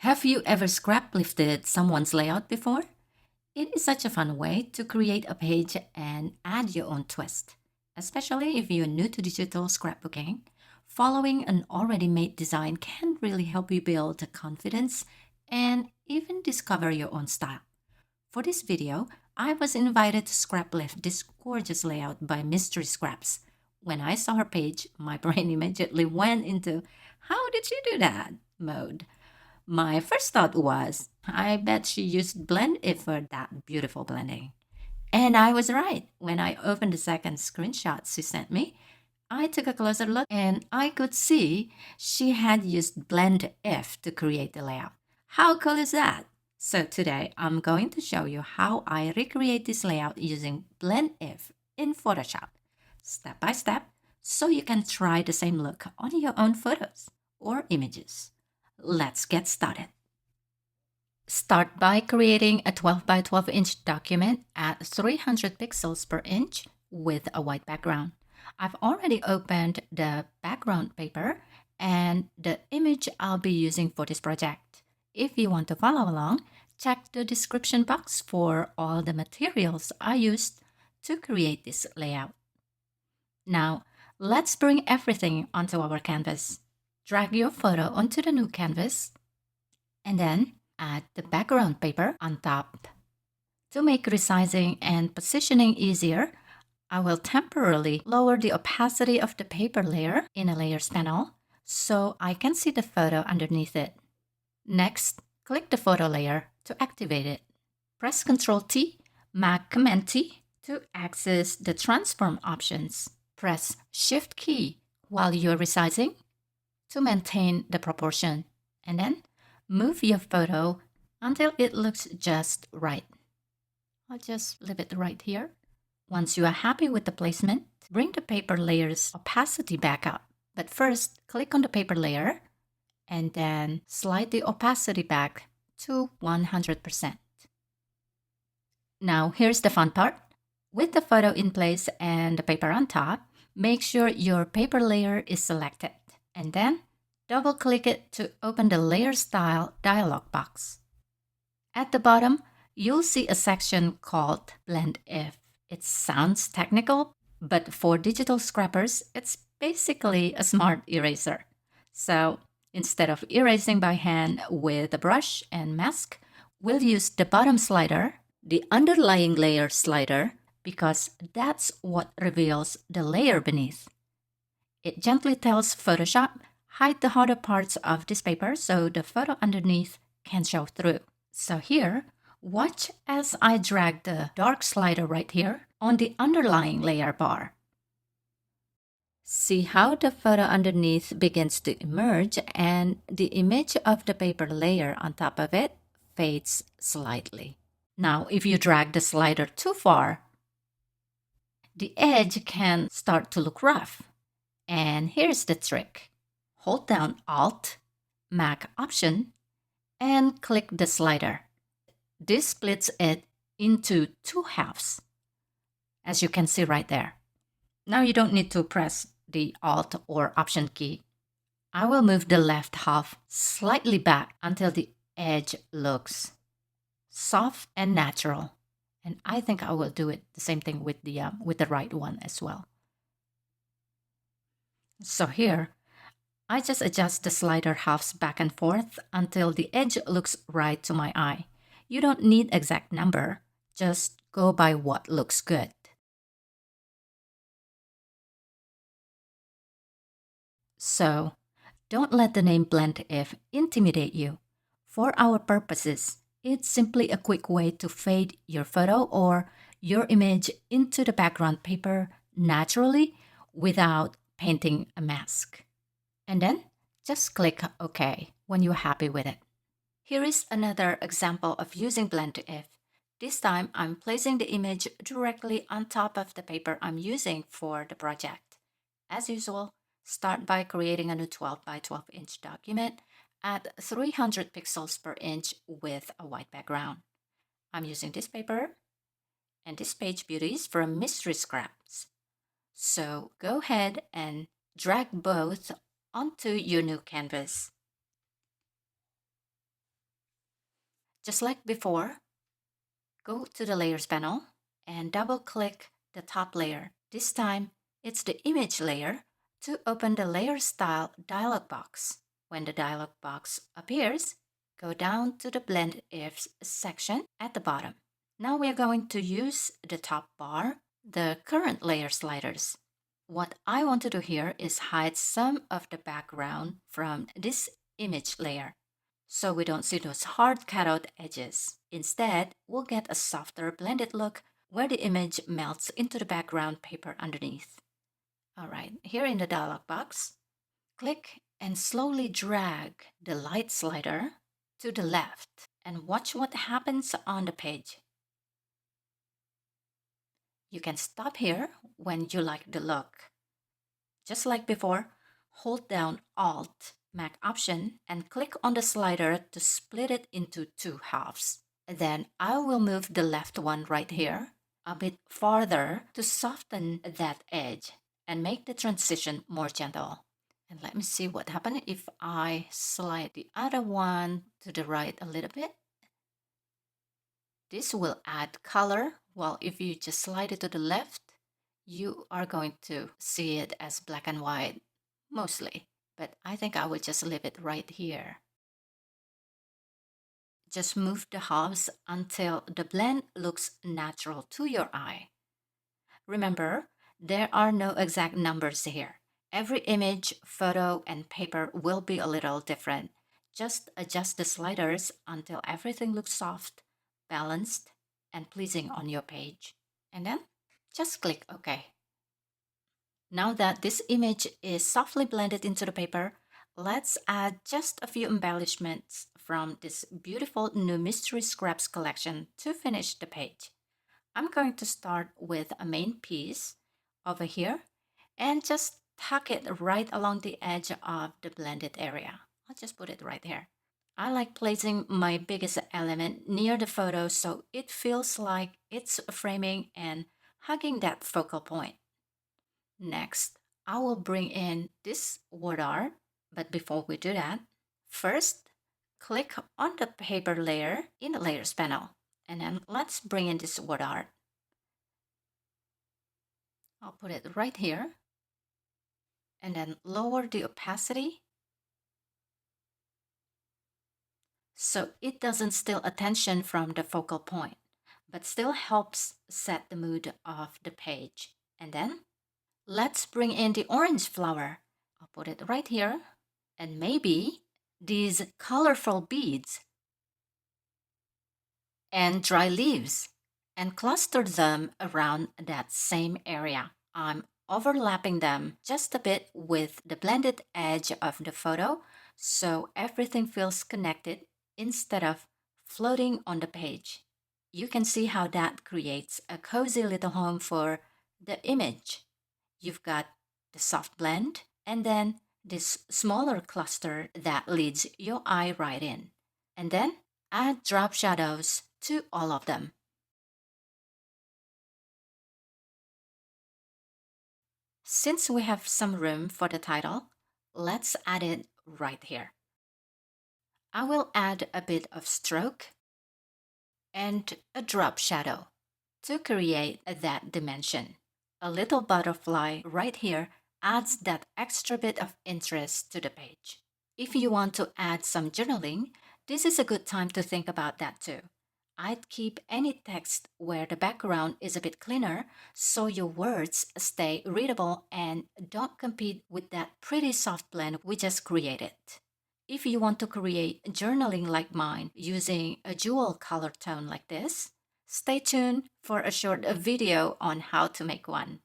Have you ever scraplifted someone's layout before? It is such a fun way to create a page and add your own twist, especially if you're new to digital scrapbooking. Following an already made design can really help you build confidence and even discover your own style. For this video, I was invited to scraplift this gorgeous layout by Mystery Scraps. When I saw her page, my brain immediately went into "how did she do that?" mode. My first thought was, I bet she used Blend It for that beautiful blending. And I was right. When I opened the second screenshot she sent me, I took a closer look and I could see she had used Blend If to create the layout. How cool is that? So today I'm going to show you how I recreate this layout using Blend If in Photoshop, step by step, so you can try the same look on your own photos or images. Let's get started. Start by creating a 12 by 12 inch document at 300 pixels per inch with a white background. I've already opened the background paper and the image I'll be using for this project. If you want to follow along, check the description box for all the materials I used to create this layout. Now, let's bring everything onto our canvas. Drag your photo onto the new canvas and then add the background paper on top. To make resizing and positioning easier, I will temporarily lower the opacity of the paper layer in a layers panel so I can see the photo underneath it. Next, click the photo layer to activate it. Press Ctrl T, Mac Command T to access the transform options. Press Shift key while you're resizing to maintain the proportion, and then move your photo until it looks just right. I'll just leave it right here. Once you are happy with the placement, bring the paper layer's opacity back up. But first, click on the paper layer and then slide the opacity back to 100%. Now, here's the fun part. With the photo in place and the paper on top, make sure your paper layer is selected, and then double-click it to open the Layer Style dialog box. At the bottom, you'll see a section called Blend If. It sounds technical, but for digital scrappers, it's basically a smart eraser. So instead of erasing by hand with a brush and mask, we'll use the bottom slider, the underlying layer slider, because that's what reveals the layer beneath. It gently tells Photoshop, hide the harder parts of this paper so the photo underneath can show through. So here, watch as I drag the dark slider right here on the underlying layer bar. See how the photo underneath begins to emerge and the image of the paper layer on top of it fades slightly. Now, if you drag the slider too far, the edge can start to look rough. And here's the trick. Hold down Alt, Mac Option, and click the slider. This splits it into two halves, as you can see right there. Now you don't need to press the Alt or Option key. I will move the left half slightly back until the edge looks soft and natural. And I think I will do it the same thing with the right one as well. So here, I just adjust the slider halves back and forth until the edge looks right to my eye. You don't need exact number, just go by what looks good. So, don't let the name Blend If intimidate you. For our purposes, it's simply a quick way to fade your photo or your image into the background paper naturally without painting a mask. And then just click OK when you're happy with it. Here is another example of using Blend If. This time I'm placing the image directly on top of the paper I'm using for the project. As usual, start by creating a new 12 by 12 inch document at 300 pixels per inch with a white background. I'm using this paper and this page beauty is from Mystery Scraps. So go ahead and drag both onto your new canvas. Just like before, go to the Layers panel and double-click the top layer. This time, it's the image layer to open the Layer Style dialog box. When the dialog box appears, go down to the Blend Ifs section at the bottom. Now we are going to use the top bar, the current layer sliders. What I want to do here is hide some of the background from this image layer, so we don't see those hard cutout edges. Instead, we'll get a softer blended look where the image melts into the background paper underneath. Alright, here in the dialog box, click and slowly drag the light slider to the left and watch what happens on the page. You can stop here when you like the look. Just like before, hold down Alt, Mac Option, and click on the slider to split it into two halves. Then I will move the left one right here a bit farther to soften that edge and make the transition more gentle. And let me see what happens if I slide the other one to the right a little bit. This will add color, while if you just slide it to the left, you are going to see it as black and white, mostly. But I think I will just leave it right here. Just move the halves until the blend looks natural to your eye. Remember, there are no exact numbers here. Every image, photo, and paper will be a little different. Just adjust the sliders until everything looks soft, balanced, and pleasing on your page. And then just click OK. Now that this image is softly blended into the paper, let's add just a few embellishments from this beautiful new Mystery Scraps collection to finish the page. I'm going to start with a main piece over here and just tuck it right along the edge of the blended area. I'll just put it right here. I like placing my biggest element near the photo so it feels like it's framing and hugging that focal point. Next, I will bring in this word art, but before we do that, first click on the paper layer in the Layers panel, and then let's bring in this word art. I'll put it right here, and then lower the opacity so it doesn't steal attention from the focal point, but still helps set the mood of the page. And then let's bring in the orange flower. I'll put it right here, and maybe these colorful beads and dry leaves, and cluster them around that same area. I'm overlapping them just a bit with the blended edge of the photo so everything feels connected instead of floating on the page. You can see how that creates a cozy little home for the image. You've got the soft blend and then this smaller cluster that leads your eye right in. And then add drop shadows to all of them. Since we have some room for the title, let's add it right here. I will add a bit of stroke and a drop shadow to create that dimension. A little butterfly right here adds that extra bit of interest to the page. If you want to add some journaling, this is a good time to think about that too. I'd keep any text where the background is a bit cleaner so your words stay readable and don't compete with that pretty soft blend we just created. If you want to create journaling like mine using a jewel color tone like this, stay tuned for a short video on how to make one.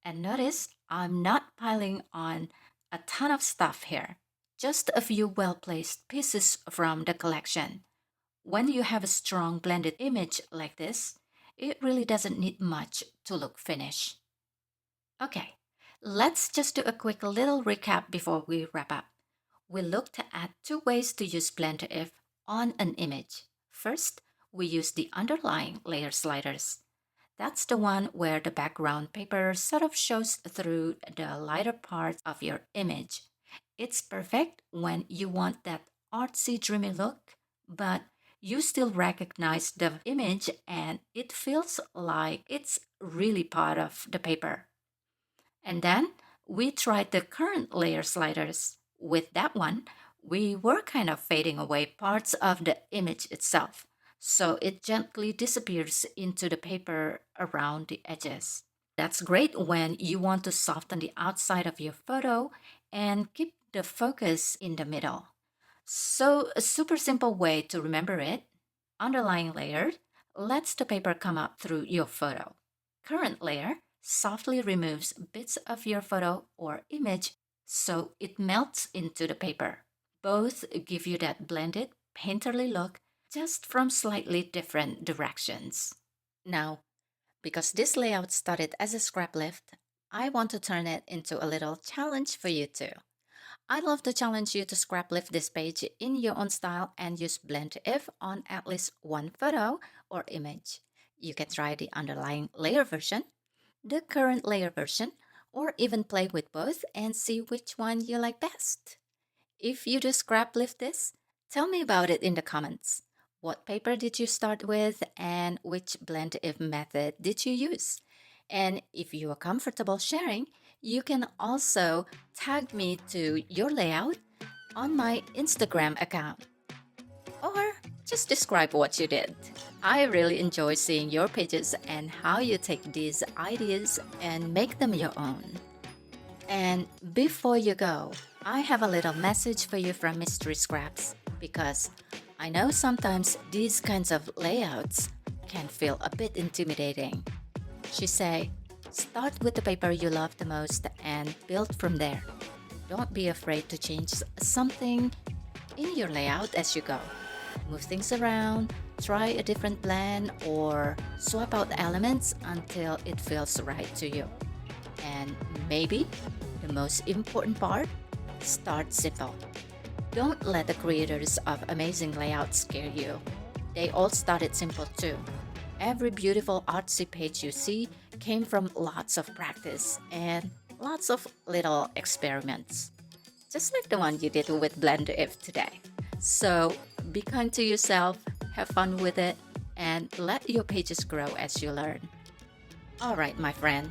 And notice I'm not piling on a ton of stuff here, just a few well-placed pieces from the collection. When you have a strong blended image like this, it really doesn't need much to look finished. Okay, let's just do a quick little recap before we wrap up. We looked at two ways to use Blend If on an image. First, we use the underlying layer sliders. That's the one where the background paper sort of shows through the lighter parts of your image. It's perfect when you want that artsy, dreamy look, but you still recognize the image and it feels like it's really part of the paper. And then we tried the current layer sliders. With that one, we were kind of fading away parts of the image itself, so it gently disappears into the paper around the edges. That's great when you want to soften the outside of your photo and keep the focus in the middle. So, a super simple way to remember it: underlying layer lets the paper come up through your photo. Current layer softly removes bits of your photo or image so it melts into the paper. Both give you that blended, painterly look, just from slightly different directions. Now, because this layout started as a scrap lift, I want to turn it into a little challenge for you too. I'd love to challenge you to scrap lift this page in your own style and use blend if on at least one photo or image. You can try the underlying layer version, the current layer version, or even play with both and see which one you like best. If you do scrap lift this, tell me about it in the comments. What paper did you start with and which blend if method did you use? And if you are comfortable sharing, you can also tag me to your layout on my Instagram account, or just describe what you did. I really enjoy seeing your pages and how you take these ideas and make them your own. And before you go, I have a little message for you from Mystery Scraps, because I know sometimes these kinds of layouts can feel a bit intimidating. She say, start with the paper you love the most and build from there. Don't be afraid to change something in your layout as you go. Move things around, try a different blend, or swap out elements until it feels right to you. And maybe the most important part, start simple. Don't let the creators of amazing layouts scare you. They all started simple too. Every beautiful artsy page you see came from lots of practice and lots of little experiments, just like the one you did with Blender If today. So be kind to yourself, have fun with it, and let your pages grow as you learn. Alright, my friend,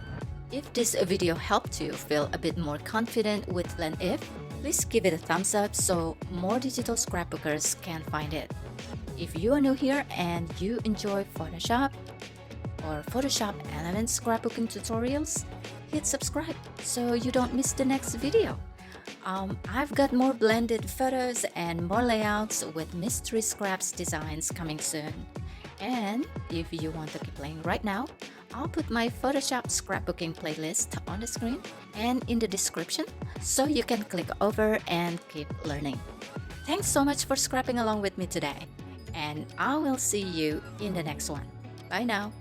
if this video helped you feel a bit more confident with Blend If, please give it a thumbs up so more digital scrapbookers can find it. If you are new here and you enjoy Photoshop or Photoshop Elements scrapbooking tutorials, hit subscribe so you don't miss the next video. I've got more blended photos and more layouts with Mystery Scraps designs coming soon. And if you want to keep playing right now, I'll put my Photoshop scrapbooking playlist on the screen and in the description so you can click over and keep learning. Thanks so much for scrapping along with me today, and I will see you in the next one. Bye now.